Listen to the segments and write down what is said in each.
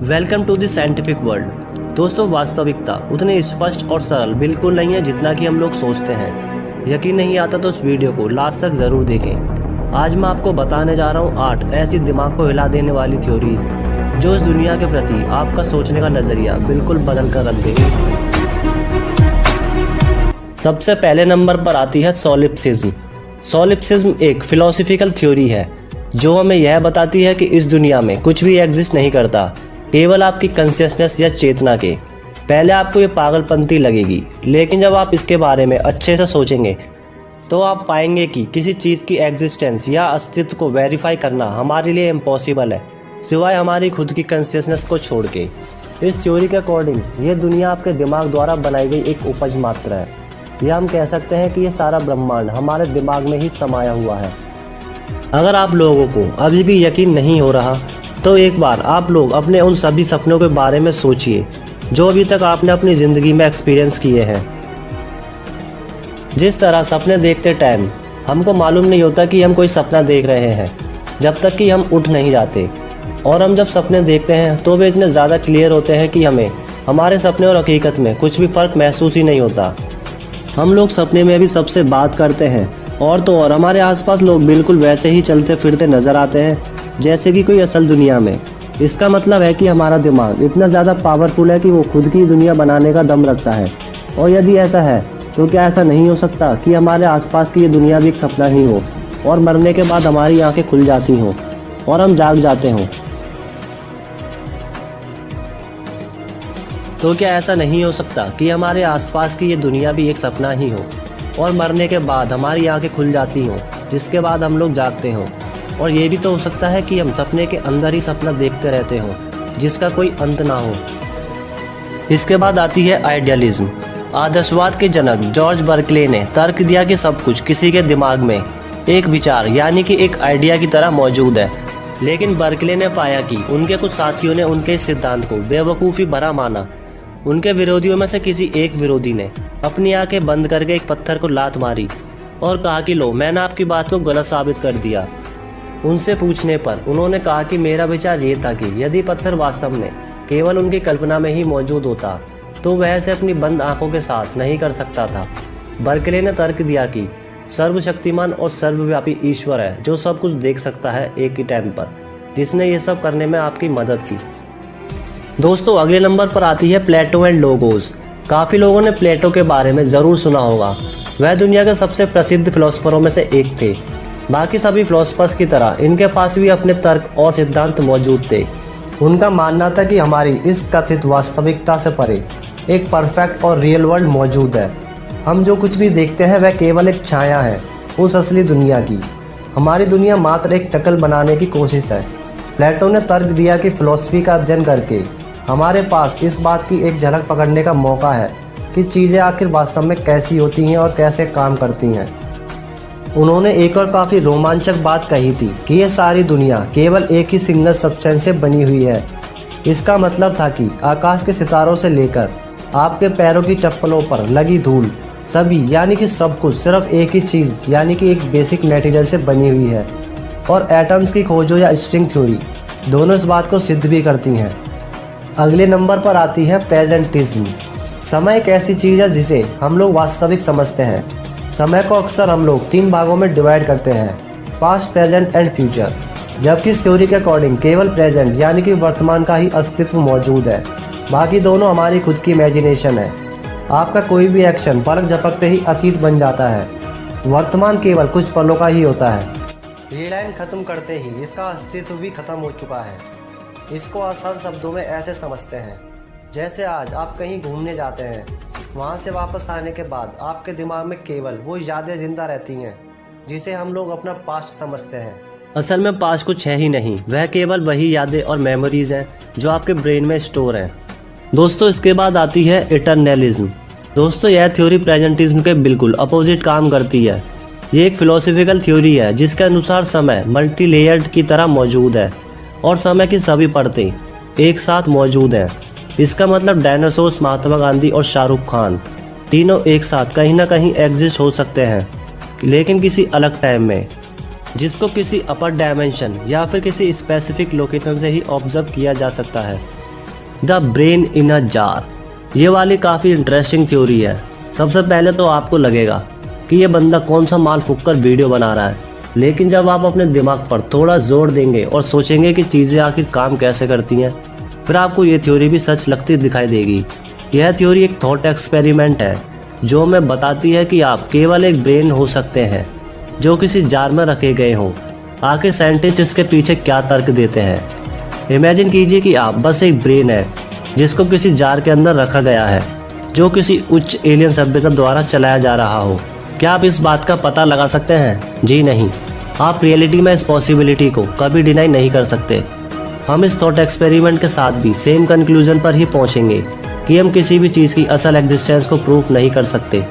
Welcome to the scientific world. दोस्तों, वास्तविकता उतनी स्पष्ट और सरल बिल्कुल नहीं है जितना कि हम लोग सोचते हैं। यकीन नहीं आता तो इस वीडियो को लास्ट तक ज़रूर देखें। आज मैं आपको बताने जा रहा हूँ 8 ऐसी दिमाग को हिला देने वाली थ्योरीज जो इस दुनिया के प्रति आपका सोचने का नज़रिया बिल्कुल बदल कर रख देगी। सबसे पहले नंबर पर आती है सोलिप्सिज्म। सोलिप्सिज्म एक फिलोसफिकल थ्योरी है जो हमें यह बताती है कि इस दुनिया में कुछ भी एग्जिस्ट नहीं करता, केवल आपकी कंसियसनेस या चेतना के। पहले आपको ये पागलपंती लगेगी, लेकिन जब आप इसके बारे में अच्छे से सोचेंगे तो आप पाएंगे कि किसी चीज़ की एग्जिस्टेंस या अस्तित्व को वेरीफाई करना हमारे लिए इम्पॉसिबल है, सिवाय हमारी खुद की कंसियसनेस को छोड़ के। इस थ्योरी के अकॉर्डिंग ये दुनिया आपके दिमाग द्वारा बनाई गई एक उपज मात्र है, या हम कह सकते हैं कि ये सारा ब्रह्मांड हमारे दिमाग में ही समाया हुआ है। अगर आप लोगों को अभी भी यकीन नहीं हो रहा तो एक बार आप लोग अपने उन सभी सपनों के बारे में सोचिए जो अभी तक आपने अपनी ज़िंदगी में एक्सपीरियंस किए हैं। जिस तरह सपने देखते टाइम हमको मालूम नहीं होता कि हम कोई सपना देख रहे हैं जब तक कि हम उठ नहीं जाते, और हम जब सपने देखते हैं तो वे इतने ज़्यादा क्लियर होते हैं कि हमें हमारे सपने और हकीकत में कुछ भी फ़र्क महसूस ही नहीं होता। हम लोग सपने में भी सबसे बात करते हैं, और तो और हमारे आसपास लोग बिल्कुल वैसे ही चलते फिरते नज़र आते हैं जैसे कि कोई असल दुनिया में। इसका मतलब है कि हमारा दिमाग इतना ज़्यादा पावरफुल है कि वो खुद की दुनिया बनाने का दम रखता है। और यदि ऐसा है तो क्या ऐसा नहीं हो सकता कि हमारे आसपास की ये दुनिया भी एक सपना ही हो और मरने के बाद हमारी आंखें खुल जाती हों और हम जाग जाते हों? तो क्या ऐसा नहीं हो सकता कि हमारे आसपास की ये दुनिया भी एक सपना ही हो और मरने के बाद हमारी आंखें खुल जाती हों, जिसके बाद हम लोग जागते हों? और ये भी तो हो सकता है कि हम सपने के अंदर ही सपना देखते रहते हों जिसका कोई अंत ना हो। इसके बाद आती है आइडियलिज्म। आदर्शवाद के जनक जॉर्ज बर्कले ने तर्क दिया कि सब कुछ किसी के दिमाग में एक विचार यानी कि एक आइडिया की तरह मौजूद है। लेकिन बर्कले ने पाया कि उनके कुछ साथियों ने उनके इस सिद्धांत को बेवकूफ़ी भरा माना। उनके विरोधियों में से किसी एक विरोधी ने अपनी आंखें बंद करके एक पत्थर को लात मारी और कहा कि लो, मैंने आपकी बात को गलत साबित कर दिया। उनसे पूछने पर उन्होंने कहा कि मेरा विचार ये था कि यदि पत्थर वास्तव में केवल उनकी कल्पना में ही मौजूद होता तो वह इसे अपनी बंद आंखों के साथ नहीं कर सकता था। बर्कले ने तर्क दिया कि सर्वशक्तिमान और सर्वव्यापी ईश्वर है जो सब कुछ देख सकता है एक ही टाइम पर, जिसने ये सब करने में आपकी मदद की। दोस्तों, अगले नंबर पर आती है प्लेटो एंड लोगोस। काफ़ी लोगों ने प्लेटो के बारे में ज़रूर सुना होगा। वह दुनिया के सबसे प्रसिद्ध फिलोसफरों में से एक थे। बाकी सभी फिलोसफर्स की तरह इनके पास भी अपने तर्क और सिद्धांत मौजूद थे। उनका मानना था कि हमारी इस कथित वास्तविकता से परे एक परफेक्ट और रियल वर्ल्ड मौजूद है। हम जो कुछ भी देखते हैं वह केवल एक छाया है उस असली दुनिया की। हमारी दुनिया मात्र एक शक्ल बनाने की कोशिश है। प्लेटो ने तर्क दिया कि फिलॉसफी का अध्ययन करके हमारे पास इस बात की एक झलक पकड़ने का मौका है कि चीज़ें आखिर वास्तव में कैसी होती हैं और कैसे काम करती हैं। उन्होंने एक और काफ़ी रोमांचक बात कही थी कि यह सारी दुनिया केवल एक ही सिंगल सब्सटेंस से बनी हुई है। इसका मतलब था कि आकाश के सितारों से लेकर आपके पैरों की चप्पलों पर लगी धूल, सभी यानी कि सब कुछ सिर्फ एक ही चीज़ यानी कि एक बेसिक मटेरियल से बनी हुई है। और एटम्स की खोजों या स्ट्रिंग थ्योरी दोनों इस बात को सिद्ध भी करती हैं। अगले नंबर पर आती है प्रेजेंटिज्म। समय एक ऐसी चीज़ है जिसे हम लोग वास्तविक समझते हैं। समय को अक्सर हम लोग 3 भागों में डिवाइड करते हैं, पास्ट, प्रेजेंट एंड फ्यूचर। जबकि इस थ्योरी के अकॉर्डिंग केवल प्रेजेंट यानी कि वर्तमान का ही अस्तित्व मौजूद है, बाकी दोनों हमारी खुद की इमेजिनेशन है। आपका कोई भी एक्शन पलक झपकते ही अतीत बन जाता है। वर्तमान केवल कुछ पलों का ही होता है। ये लाइन ख़त्म करते ही इसका अस्तित्व भी ख़त्म हो चुका है। इसको आसान शब्दों में ऐसे समझते हैं जैसे आज आप कहीं घूमने जाते हैं, वहाँ से वापस आने के बाद आपके दिमाग में केवल वो यादें जिंदा रहती हैं जिसे हम लोग अपना पास्ट समझते हैं। असल में पास्ट कुछ है ही नहीं, वह केवल वही यादें और मेमोरीज हैं जो आपके ब्रेन में स्टोर हैं। दोस्तों, इसके बाद आती है इटर्नलिज्म। दोस्तों, यह थ्योरी प्रेजेंटिज्म के बिल्कुल अपोजिट काम करती है। ये एक फिलोसफिकल थ्योरी है जिसके अनुसार समय मल्टी लेयर्ड की तरह मौजूद है और समय की सभी परतें एक साथ मौजूद हैं। इसका मतलब डायनासोर्स, महात्मा गांधी और शाहरुख खान तीनों एक साथ कहीं ना कहीं एग्जिस्ट हो सकते हैं, लेकिन किसी अलग टाइम में, जिसको किसी अपर डायमेंशन या फिर किसी स्पेसिफिक लोकेशन से ही ऑब्जर्व किया जा सकता है। The brain in a jar. ये वाली काफ़ी इंटरेस्टिंग थ्योरी है। सबसे पहले तो आपको लगेगा कि ये बंदा कौन सा माल फूक कर वीडियो बना रहा है, लेकिन जब आप अपने दिमाग पर थोड़ा जोर देंगे और सोचेंगे कि चीज़ें आखिर काम कैसे करती हैं, फिर आपको ये थ्योरी भी सच लगती दिखाई देगी। यह थ्योरी एक थॉट एक्सपेरिमेंट है जो हमें बताती है कि आप केवल एक ब्रेन हो सकते हैं जो किसी जार में रखे गए हों। आखिर साइंटिस्ट इसके पीछे क्या तर्क देते हैं? इमेजिन कीजिए कि आप बस एक ब्रेन है जिसको किसी जार के अंदर रखा गया है जो किसी उच्च एलियन सभ्यता द्वारा चलाया जा रहा हो। क्या आप इस बात का पता लगा सकते हैं? जी नहीं। आप रियलिटी में इस पॉसिबिलिटी को कभी डिनाई नहीं कर सकते। हम इस थॉट एक्सपेरिमेंट के साथ भी सेम कंक्लूजन पर ही पहुंचेंगे कि हम किसी भी चीज़ की असल एग्जिस्टेंस को प्रूफ नहीं कर सकते,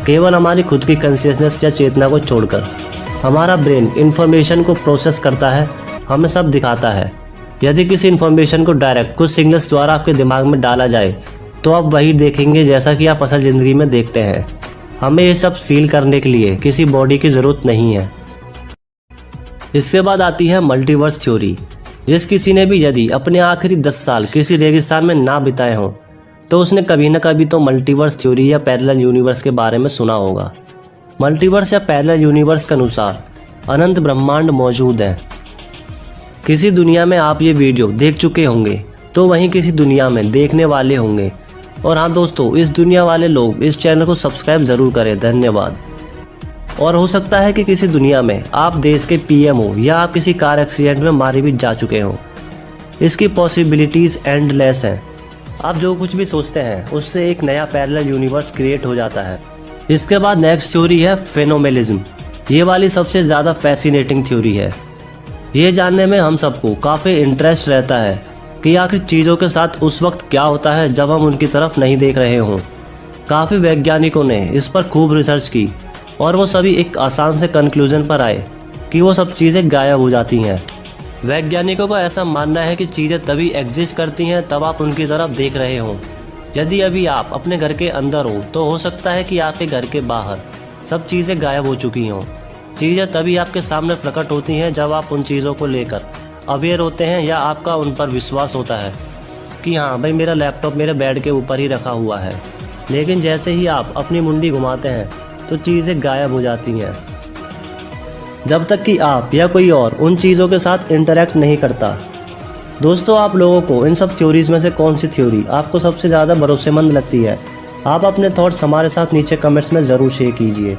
केवल हमारी खुद की कॉन्शियसनेस या चेतना को छोड़कर। हमारा ब्रेन इन्फॉर्मेशन को प्रोसेस करता है, हमें सब दिखाता है। यदि किसी इन्फॉर्मेशन को डायरेक्ट कुछ सिग्नल्स द्वारा आपके दिमाग में डाला जाए तो आप वही देखेंगे जैसा कि आप असल ज़िंदगी में देखते हैं। हमें ये सब फील करने के लिए किसी बॉडी की ज़रूरत नहीं है। इसके बाद आती है मल्टीवर्स थ्योरी। जिस किसी ने भी यदि अपने आखिरी 10 साल किसी रेगिस्तान में ना बिताए हों तो उसने कभी न कभी तो मल्टीवर्स थ्योरी या पैरेलल यूनिवर्स के बारे में सुना होगा। मल्टीवर्स या पैरेलल यूनिवर्स के अनुसार अनंत ब्रह्मांड मौजूद हैं। किसी दुनिया में आप ये वीडियो देख चुके होंगे तो वहीं किसी दुनिया में देखने वाले होंगे। और हाँ दोस्तों, इस दुनिया वाले लोग इस चैनल को सब्सक्राइब ज़रूर करें। धन्यवाद। और हो सकता है कि किसी दुनिया में आप देश के पीएम हो या आप किसी कार एक्सीडेंट में मारे भी जा चुके हो। इसकी पॉसिबिलिटीज़ एंडलेस हैं। आप जो कुछ भी सोचते हैं उससे एक नया पैरेलल यूनिवर्स क्रिएट हो जाता है। इसके बाद नेक्स्ट थ्योरी है फेनोमेलिज्म। ये वाली सबसे ज़्यादा फैसिनेटिंग थ्योरी है। ये जानने में हम सबको काफ़ी इंटरेस्ट रहता है कि आखिर चीज़ों के साथ उस वक्त क्या होता है जब हम उनकी तरफ नहीं देख रहे हों। काफ़ी वैज्ञानिकों ने इस पर खूब रिसर्च की और वो सभी एक आसान से कंक्लूजन पर आए कि वो सब चीज़ें गायब हो जाती हैं। वैज्ञानिकों का ऐसा मानना है कि चीज़ें तभी एग्जिस्ट करती हैं तब आप उनकी तरफ देख रहे हों। यदि अभी आप अपने घर के अंदर हो तो हो सकता है कि आपके घर के बाहर सब चीज़ें गायब हो चुकी हों। चीज़ें तभी आपके सामने प्रकट होती हैं जब आप उन चीज़ों को लेकर अवेयर होते हैं या आपका उन पर विश्वास होता है कि हाँ भाई, मेरा लैपटॉप मेरे बेड के ऊपर ही रखा हुआ है। लेकिन जैसे ही आप अपनी मुंडी घुमाते हैं तो चीज़ें गायब हो जाती हैं, जब तक कि आप या कोई और उन चीज़ों के साथ इंटरेक्ट नहीं करता। दोस्तों, आप लोगों को इन सब थ्योरीज़ में से कौन सी थ्योरी आपको सबसे ज़्यादा भरोसेमंद लगती है? आप अपने थॉट्स हमारे साथ नीचे कमेंट्स में ज़रूर शेयर कीजिए।